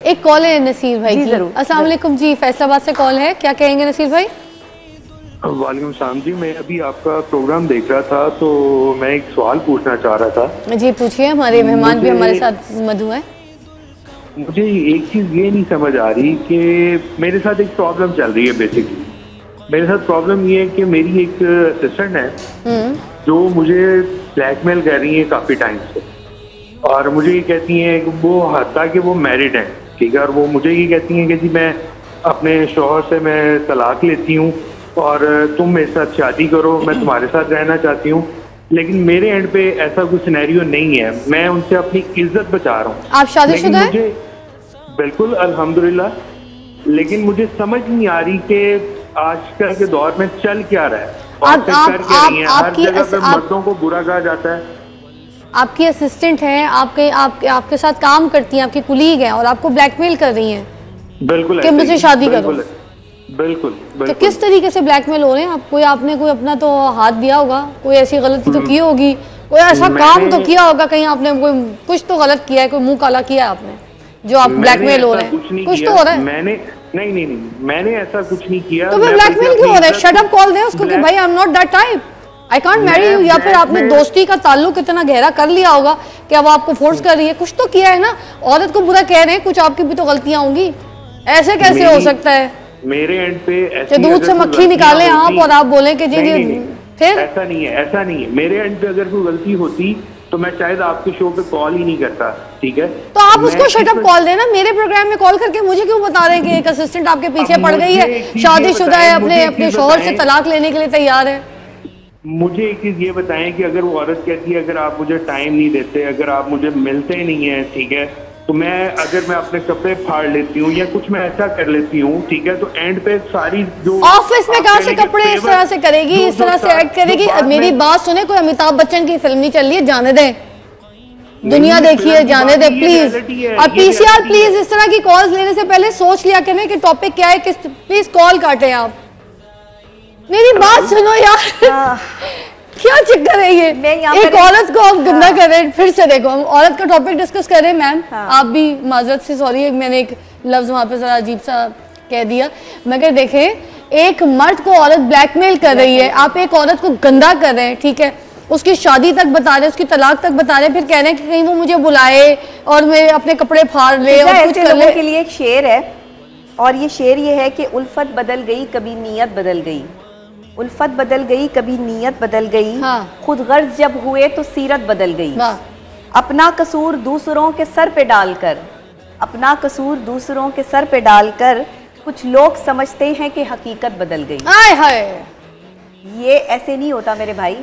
एक कॉल है नसीर भाई की। अस्सलाम वालेकुम जी, फैसलाबाद से कॉल है, क्या कहेंगे नसीर भाई? वालेकुम सलाम जी, मैं अभी आपका प्रोग्राम देख रहा था तो मैं एक सवाल पूछना चाह रहा था। जी पूछिए, हमारे मेहमान भी हमारे साथ मधु है। मुझे एक चीज ये नहीं समझ आ रही कि मेरे साथ एक प्रॉब्लम चल रही है। बेसिकली मेरे साथ प्रॉब्लम ये है कि मेरी एक असिस्टेंट है जो मुझे ब्लैकमेल कर रही है काफी टाइम से, और मुझे ये कहती हैं कि वो हत्ता कि वो मैरिड हैं, ठीक है, और वो मुझे ये कहती हैं कि जी मैं अपने शौहर से मैं तलाक लेती हूँ और तुम मेरे साथ शादी करो, मैं तुम्हारे साथ रहना चाहती हूँ। लेकिन मेरे एंड पे ऐसा कोई सिनेरियो नहीं है, मैं उनसे अपनी इज्जत बचा रहा हूँ। आप शादीशुदा हैं? बिल्कुल अल्हम्दुलिल्लाह, लेकिन मुझे समझ नहीं आ रही कि आजकल के दौर में चल क्या रहा है। हर जगह पे मर्दों को बुरा कहा जाता है। आपकी असिस्टेंट है, आपके साथ काम करती हैं, आपकी कुलीग है और आपको ब्लैकमेल कर रही हैं बिल्कुल कि मुझसे शादी करो। बिल्कुल। तो किस तरीके से ब्लैकमेल हो रहे हैं आप? आपने कोई अपना तो हाथ दिया होगा, कोई ऐसी गलती तो की होगी, कोई ऐसा काम तो किया होगा, कहीं आपने कोई कुछ तो गलत किया है, कोई मुंह काला किया है आपने जो आप ब्लैकमेल हो रहे हैं? कुछ तो हो रहा है। मैंने नहीं, मैंने ऐसा कुछ नहीं किया। तो फिर ब्लैकमेल क्यों हो रहा है? शट अप कॉल दे उसको कि भाई I am not that type, I can't marry you. या फिर आपने दोस्ती का ताल्लुक इतना गहरा कर लिया होगा कि अब आपको फोर्स कर रही है। कुछ तो किया है ना, औरत को बुरा कह रहे हैं, कुछ आपकी भी तो गलतियां होंगी। ऐसे कैसे हो सकता है? मेरे एंड पे दूध से मक्खी निकाले आप और आप बोले कि जी फिर ऐसा नहीं है। मेरे एंड पे अगर कोई गलती होती तो मैं शायद आपके शो पे कॉल ही नहीं करता, ठीक है? तो आप उसको शट अप कॉल देना। मेरे प्रोग्राम में कॉल करके मुझे क्यों बता रहे हैं कि एक असिस्टेंट आपके पीछे पड़ गई है, शादीशुदा है, अपने शौहर से तलाक लेने के लिए तैयार है? मुझे एक चीज ये बताएं कि अगर वो औरत कहती है अगर आप मुझे टाइम नहीं देते, अगर आप मुझे मिलते नहीं है, ठीक है, तो अगर मैं अपने कपड़े फाड़ लेती हूँ या कुछ मैं ऐसा कर लेती हूँ, ठीक है, तो एंड पे सारी जो ऑफिस में कहाँ से कपड़े इस तरह से करेगी, इस तरह से ऐड करेगी? मेरी बात सुने, कोई अमिताभ बच्चन की फिल्म नहीं चल रही है, जाने दें, दुनिया देखिए, जाने दे प्लीज। और पीसीआर प्लीज इस तरह की कॉल्स लेने से पहले सोच लिया करें कि टॉपिक क्या है, किस प्लीज कॉल काटें आप। मेरी बात सुनो यार, क्या चक्कर है ये? एक औरत को आप गंदा कर रहे हैं। फिर से देखो, हम औरत का टॉपिक डिस्कस कर रहे हैं मैम। आप भी माजरत से सॉरी, मैंने एक लफ्ज वहां पे जरा अजीब सा कह दिया। मगर देखें, एक मर्द को औरत ब्लैकमेल कर रही है, आप एक औरत को गंदा कर रहे हैं, ठीक है, उसकी शादी तक बता रहे हैं, उसकी तलाक तक बता रहे हैं, फिर कह रहे हैं कि कहीं वो मुझे बुलाए और मैं अपने कपड़े फाड़ ले और कुछ कर ले। के लिए एक शेर है, और ये शेर ये है कि उल्फत बदल गई कभी नीयत बदल गई, उल्फत बदल गई कभी नीयत बदल गई, खुद गर्ज जब हुए तो सीरत बदल गई। अपना कसूर दूसरों के सर पे डालकर, अपना कसूर दूसरों के सर पे डालकर कुछ लोग समझते हैं कि हकीकत बदल गई। हाय हाय, ये ऐसे नहीं होता मेरे भाई।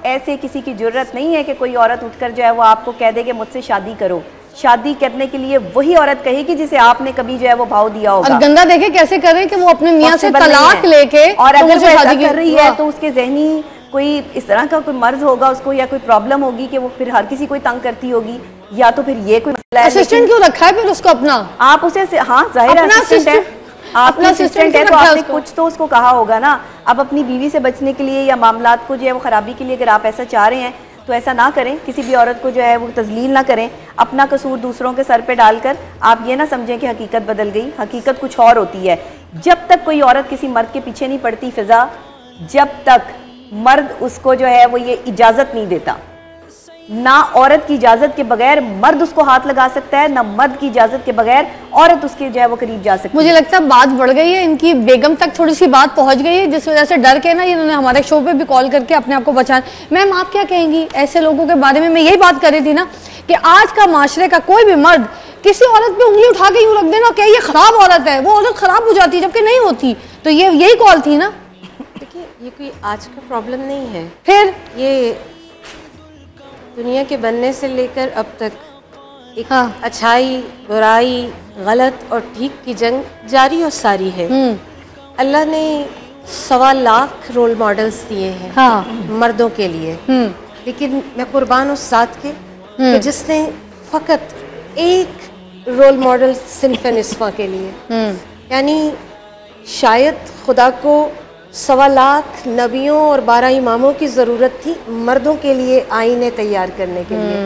ऐसे किसी की जरूरत नहीं है कि कोई औरत उठकर जो है वो आपको कह दे कि मुझसे शादी करो। शादी करने के लिए वही औरत कहेगी जिसे आपने कभी जो है वो भाव दिया होगा। गंदा देखे कैसे करे कि वो अपने मियां से तलाक लेके, और अगर वो शादी कर रही है तो उसके जहनी कोई इस तरह का कोई मर्ज होगा उसको, या कोई प्रॉब्लम होगी कि वो फिर हर किसी को तंग करती होगी, या तो फिर ये कोई मसला है। असिस्टेंट क्यों रखा है फिर उसको अपना? आप उसे, हाँ जाहिर है असिस्टेंट है, आपका असिस्टेंट है तो आपने कुछ तो उसको कहा होगा ना। अब अपनी बीवी से बचने के लिए या मामलात को जो है वो खराबी के लिए अगर आप ऐसा चाह रहे हैं तो ऐसा ना करें, किसी भी औरत को जो है वो तजलील ना करें। अपना कसूर दूसरों के सर पे डालकर आप ये ना समझें कि हकीकत बदल गई। हकीकत कुछ और होती है। जब तक कोई औरत किसी मर्द के पीछे नहीं पड़ती फिजा, जब तक मर्द उसको जो है वो ये इजाजत नहीं देता, ना औरत की इजाजत के बगैर मर्द उसको हाथ लगा सकता है, ना मर्द की इजाजत के बगैर औरत उसके जो है वो करीब जा सकती है। मुझे लगता है बात बढ़ गई है, इनकी बेगम तक थोड़ी सी बात पहुंच गई है, जिस वजह से डर के ना इन्होंने हमारे शो पे भी कॉल करके अपने आप को बचाना। मैम आप क्या कहेंगी ऐसे लोगों के बारे में? मैं यही बात कर रही थी ना कि आज का माशरे का कोई भी मर्द किसी औरत पे उंगली उठा के यूं रख देना क्या ये खराब औरत है, वो औरत खराब हो जाती है, जबकि नहीं होती। तो ये यही कॉल थी ना। देखिए, ये कोई आज का प्रॉब्लम नहीं है, फिर ये दुनिया के बनने से लेकर अब तक एक अच्छाई, बुराई, गलत और ठीक की जंग जारी और सारी है। अल्लाह ने 1.25 लाख रोल मॉडल्स दिए हैं मर्दों के लिए, लेकिन मैं कुर्बान उस ज़ात के कि जिसने फ़कत एक रोल मॉडल सिन्फ़ निस्फ़ा के लिए, यानी शायद खुदा को 1.25 लाख नबियों और 12 इमामों की ज़रूरत थी मर्दों के लिए आईने तैयार करने के लिए,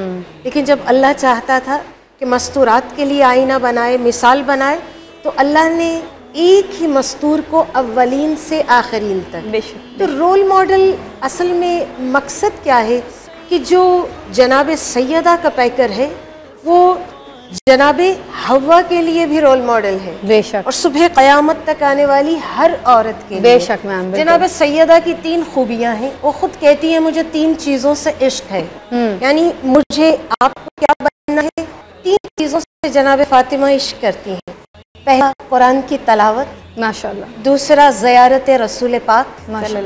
लेकिन जब अल्लाह चाहता था कि मस्तूरात के लिए आईना बनाए, मिसाल बनाए, तो अल्लाह ने एक ही मस्तूर को अव्वलीन से आखिरीन तक। तो रोल मॉडल असल में मकसद क्या है कि जो जनाब सैयदा का पैकर है वो जनाब हवा के लिए भी रोल मॉडल है, बेशक, और सुबह क़यामत तक आने वाली हर औरत के लिए। बेशक मैम, जनाब सैयदा की 3 खूबियां हैं। वो खुद कहती है मुझे 3 चीज़ों से इश्क है, यानी मुझे आपको क्या बनना है, 3 चीज़ों से जनाब फातिमा इश्क करती हैं। पहला कुरान की तलावत, माशाल्लाह, दूसरा ज़ियारत रसूल पाक,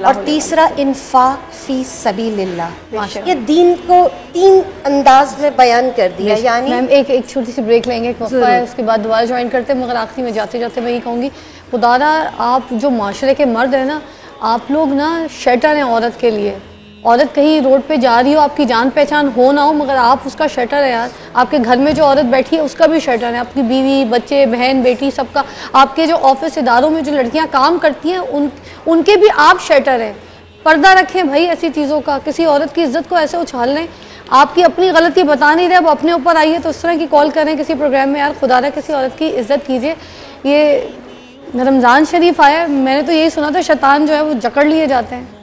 और तीसरा इन्फाक फी सबीलिल्लाह। ये दीन को 3 अंदाज में बयान कर दिया। यानी मैम एक छोटी सी ब्रेक लेंगे, एक वक्फा है, उसके बाद दोबारा ज्वाइन करते हैं। मगर आखिरी में जाते जाते मैं ये कहूँगी, खुदारा आप जो माशरे के मर्द हैं ना, आप लोग ना शेटर हैं औरत के लिए। औरत कहीं रोड पे जा रही हो, आपकी जान पहचान हो ना हो, मगर आप उसका शटर है यार। आपके घर में जो औरत बैठी है उसका भी शटर है, आपकी बीवी, बच्चे, बहन, बेटी, सबका। आपके जो ऑफिस इदारों में जो लड़कियां काम करती हैं उनके भी आप शटर हैं। पर्दा रखें भाई ऐसी चीज़ों का। किसी औरत की इज्जत को ऐसे उछाल लें, आपकी अपनी गलती बता नहीं रहे, अब अपने ऊपर आइए तो इस तरह की कॉल करें किसी प्रोग्राम में। यार खुदा किसी औरत की इज्जत कीजिए। ये रमज़ान शरीफ आया, मैंने तो यही सुना था शैतान जो है वो जकड़ लिए जाते हैं।